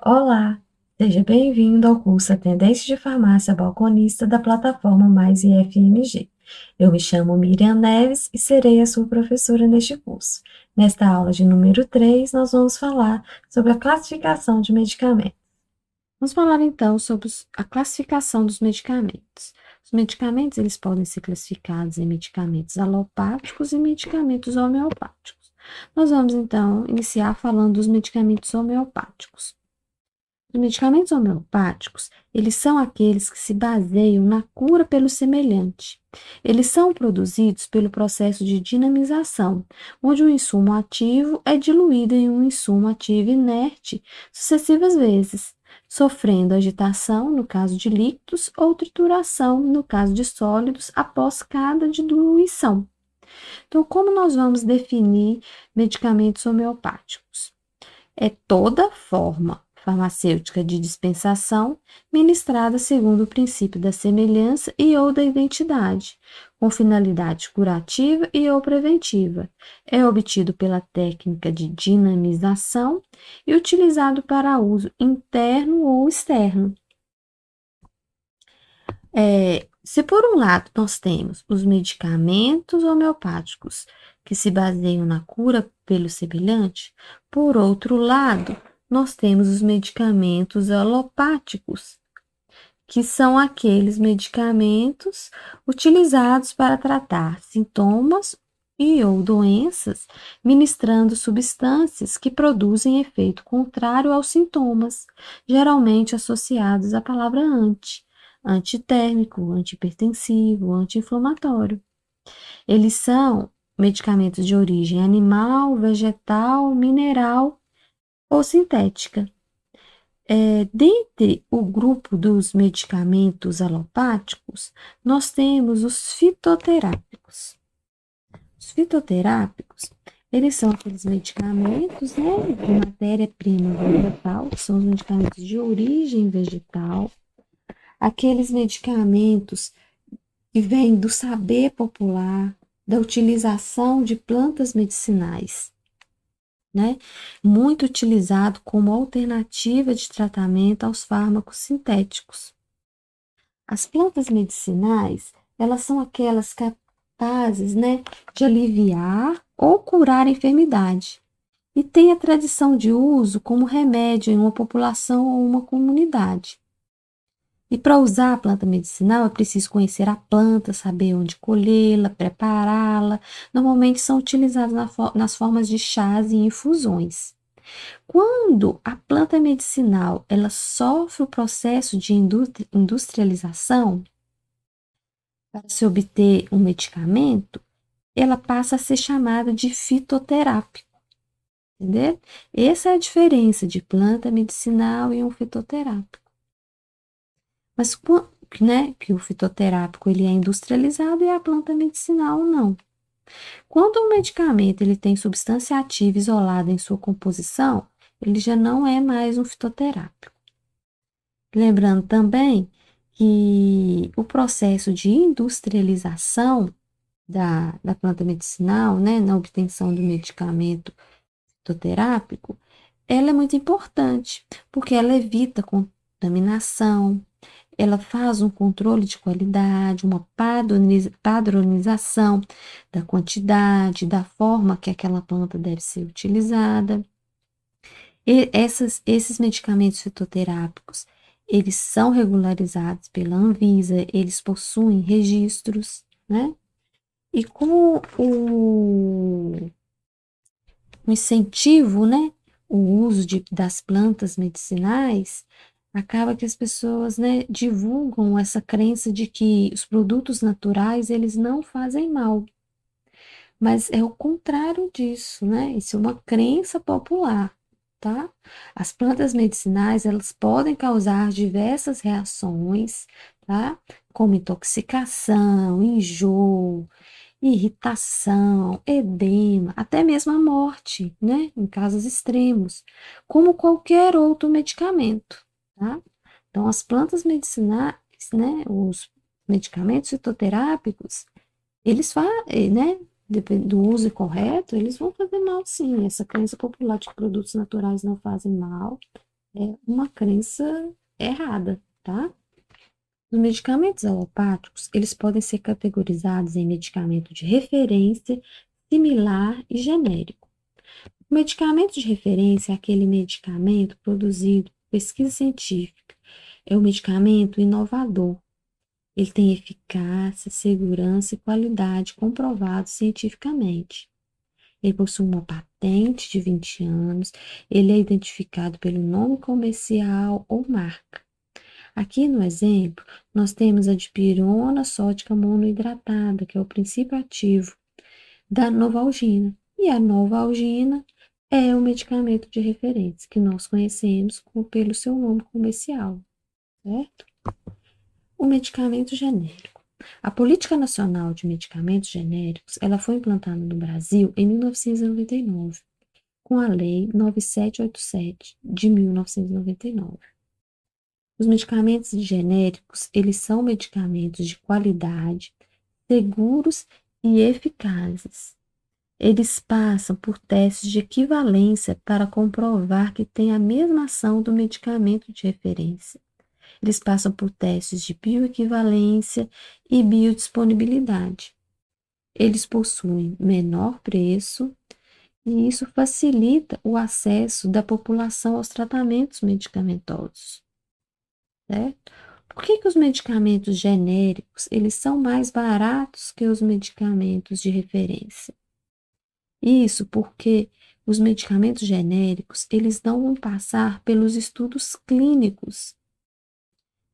Olá, seja bem-vindo ao curso Atendente de Farmácia Balconista da plataforma Mais IFMG. Eu me chamo Miriam Neves e serei a sua professora neste curso. Nesta aula de número 3, nós vamos falar sobre a classificação de medicamentos. Vamos falar então sobre a classificação dos medicamentos. Os medicamentos eles podem ser classificados em medicamentos alopáticos e medicamentos homeopáticos. Nós vamos então iniciar falando dos medicamentos homeopáticos. Os medicamentos homeopáticos, eles são aqueles que se baseiam na cura pelo semelhante. Eles são produzidos pelo processo de dinamização, onde o insumo ativo é diluído em um insumo ativo inerte sucessivas vezes, sofrendo agitação no caso de líquidos ou trituração no caso de sólidos após cada diluição. Então, como nós vamos definir medicamentos homeopáticos? É toda forma farmacêutica de dispensação ministrada segundo o princípio da semelhança e ou da identidade, com finalidade curativa e ou preventiva. É obtido pela técnica de dinamização e utilizado para uso interno ou externo. Se por um lado nós temos os medicamentos homeopáticos que se baseiam na cura pelo semelhante, por outro lado, nós temos os medicamentos alopáticos, que são aqueles medicamentos utilizados para tratar sintomas e ou doenças, ministrando substâncias que produzem efeito contrário aos sintomas, geralmente associados à palavra antitérmico, antihipertensivo, anti-inflamatório. Eles são medicamentos de origem animal, vegetal, mineral ou sintética. Dentre o grupo dos medicamentos alopáticos, nós temos os fitoterápicos. Os fitoterápicos, eles são aqueles medicamentos, né, de matéria-prima vegetal, que são os medicamentos de origem vegetal, aqueles medicamentos que vêm do saber popular, da utilização de plantas medicinais, né? Muito utilizado como alternativa de tratamento aos fármacos sintéticos. As plantas medicinais, elas são aquelas capazes, né, de aliviar ou curar a enfermidade e tem a tradição de uso como remédio em uma população ou uma comunidade. E para usar a planta medicinal é preciso conhecer a planta, saber onde colhê-la, prepará-la. Normalmente são utilizadas nas formas de chás e infusões. Quando a planta medicinal ela sofre o processo de industrialização para se obter um medicamento, ela passa a ser chamada de fitoterápico, entendeu? Essa é a diferença de planta medicinal e um fitoterápico. Mas né, que o fitoterápico ele é industrializado e a planta medicinal não. Quando um medicamento ele tem substância ativa isolada em sua composição, ele já não é mais um fitoterápico. Lembrando também que o processo de industrialização da planta medicinal, né, na obtenção do medicamento fitoterápico, ela é muito importante, porque ela evita contaminação, ela faz um controle de qualidade, uma padronização da quantidade, da forma que aquela planta deve ser utilizada. E esses medicamentos fitoterápicos, eles são regularizados pela Anvisa, eles possuem registros, né? E com o incentivo, né, o uso das plantas medicinais, acaba que as pessoas, né, divulgam essa crença de que os produtos naturais, eles não fazem mal. Mas é o contrário disso, né? Isso é uma crença popular, tá? As plantas medicinais, elas podem causar diversas reações, tá? Como intoxicação, enjoo, irritação, edema, até mesmo a morte, né? Em casos extremos, como qualquer outro medicamento, tá? Então, as plantas medicinais, né? Os medicamentos fitoterápicos, eles fazem, né? Depende do uso correto, eles vão fazer mal, sim. Essa crença popular de que produtos naturais não fazem mal, é uma crença errada, tá? Os medicamentos alopáticos, eles podem ser categorizados em medicamento de referência, similar e genérico. O medicamento de referência é aquele medicamento produzido por pesquisa científica. É um medicamento inovador. Ele tem eficácia, segurança e qualidade comprovados cientificamente. Ele possui uma patente de 20 anos. Ele é identificado pelo nome comercial ou marca. Aqui no exemplo, nós temos a dipirona sódica monoidratada, que é o princípio ativo da Novalgina. E a Novalgina é o medicamento de referência que nós conhecemos pelo seu nome comercial, certo? O medicamento genérico. A Política Nacional de Medicamentos Genéricos, ela foi implantada no Brasil em 1999, com a Lei 9787 de 1999. Os medicamentos genéricos, eles são medicamentos de qualidade, seguros e eficazes. Eles passam por testes de equivalência para comprovar que têm a mesma ação do medicamento de referência. Eles passam por testes de bioequivalência e biodisponibilidade. Eles possuem menor preço e isso facilita o acesso da população aos tratamentos medicamentosos, certo? Por que os medicamentos genéricos, eles são mais baratos que os medicamentos de referência? Isso porque os medicamentos genéricos, eles não vão passar pelos estudos clínicos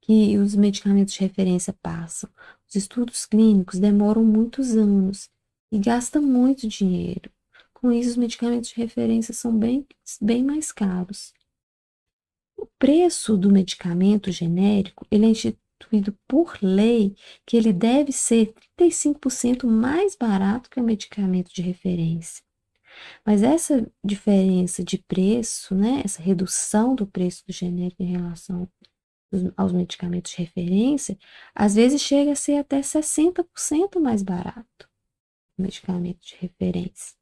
que os medicamentos de referência passam. Os estudos clínicos demoram muitos anos e gastam muito dinheiro. Com isso, os medicamentos de referência são bem mais caros. O preço do medicamento genérico, ele é instituído por lei que ele deve ser 35% mais barato que o medicamento de referência. Mas essa diferença de preço, né, essa redução do preço do genérico em relação aos medicamentos de referência, às vezes chega a ser até 60% mais barato o medicamento de referência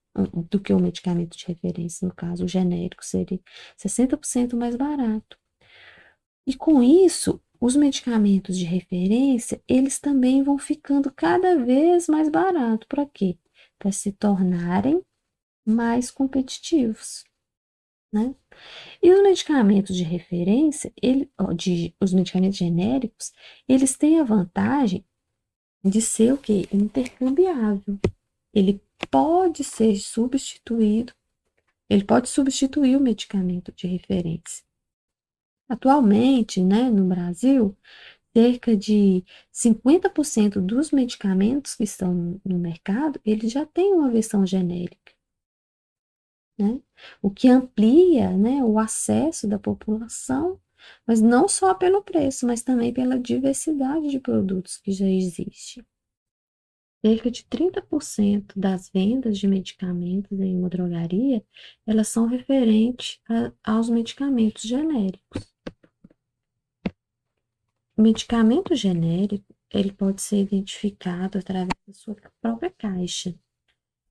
do que o medicamento de referência, no caso, o genérico seria 60% mais barato. E com isso, os medicamentos de referência, eles também vão ficando cada vez mais baratos. Para quê? Para se tornarem mais competitivos, né? E os medicamentos de referência, os medicamentos genéricos, eles têm a vantagem de ser o quê? Intercambiável. Ele pode ser substituído, ele pode substituir o medicamento de referência. Atualmente, né, no Brasil, cerca de 50% dos medicamentos que estão no mercado, eles já têm uma versão genérica, né? O que amplia, né, o acesso da população, mas não só pelo preço, mas também pela diversidade de produtos que já existe. Cerca de 30% das vendas de medicamentos em uma drogaria, elas são referentes aos medicamentos genéricos. O medicamento genérico, ele pode ser identificado através da sua própria caixa.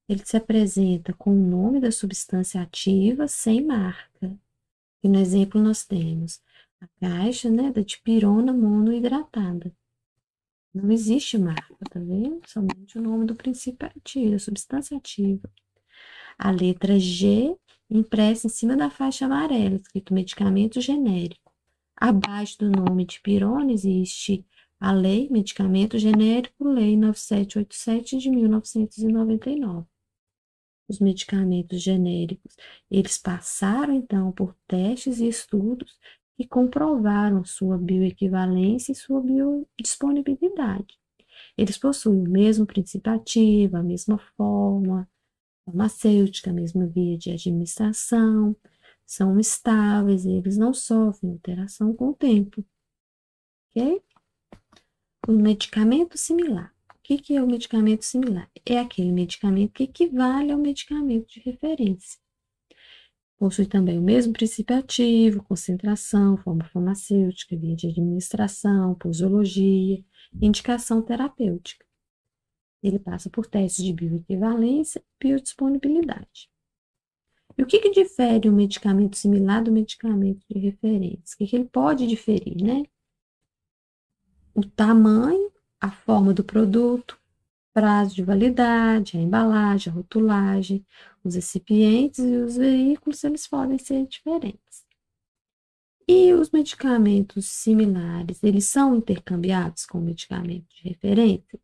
Ele se apresenta com o nome da substância ativa sem marca. E no exemplo nós temos a caixa, né, da dipirona monoidratada. Não existe marca, tá vendo? Somente o nome do princípio ativo, da substância ativa. A letra G impressa em cima da faixa amarela, escrito medicamento genérico. Abaixo do nome dipirona existe a lei, medicamento genérico, lei 9787 de 1999. Os medicamentos genéricos, eles passaram então por testes e estudos que comprovaram sua bioequivalência e sua biodisponibilidade. Eles possuem o mesmo princípio ativo, a mesma forma farmacêutica, a mesma via de administração, são estáveis, eles não sofrem alteração com o tempo. Ok? O medicamento similar. O que é o medicamento similar? É aquele medicamento que equivale ao medicamento de referência. Possui também o mesmo princípio ativo, concentração, forma farmacêutica, via de administração, posologia, indicação terapêutica. Ele passa por testes de bioequivalência e biodisponibilidade. E o que que difere um medicamento similar do medicamento de referência? O que que ele pode diferir, né? O tamanho, a forma do produto, prazo de validade, a embalagem, a rotulagem, os recipientes e os veículos, eles podem ser diferentes. E os medicamentos similares, eles são intercambiáveis com o medicamento de referência?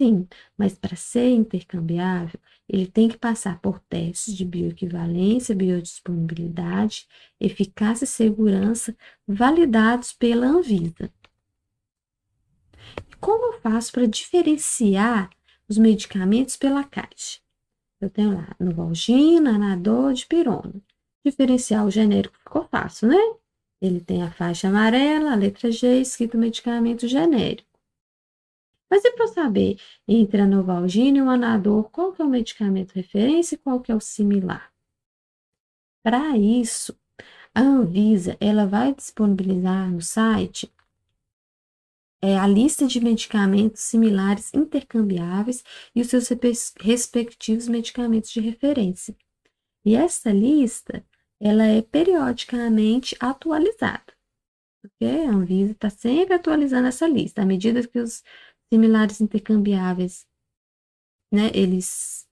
Sim, mas para ser intercambiável, ele tem que passar por testes de bioequivalência, biodisponibilidade, eficácia e segurança validados pela Anvisa. Como eu faço para diferenciar os medicamentos pela caixa? Eu tenho lá Novalgina, Anador, Dipirona. Diferenciar o genérico ficou fácil, né? Ele tem a faixa amarela, a letra G, escrito medicamento genérico. Mas e para eu saber entre a Novalgina e o Anador, qual que é o medicamento referência e qual que é o similar? Para isso, a Anvisa ela vai disponibilizar no site a lista de medicamentos similares intercambiáveis e os seus respectivos medicamentos de referência. E essa lista, ela é periodicamente atualizada, porque a Anvisa está sempre atualizando essa lista, à medida que os similares intercambiáveis, né, eles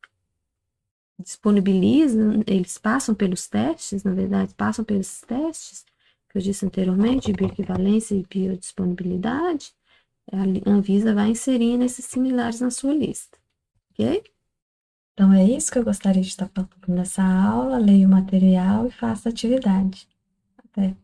disponibilizam, eles passam pelos testes, na verdade, passam pelos testes, que eu disse anteriormente, de bioequivalência e biodisponibilidade, a Anvisa vai inserindo esses similares na sua lista, ok? Então, é isso que eu gostaria de estar falando nessa aula. Leia o material e faça a atividade. Até!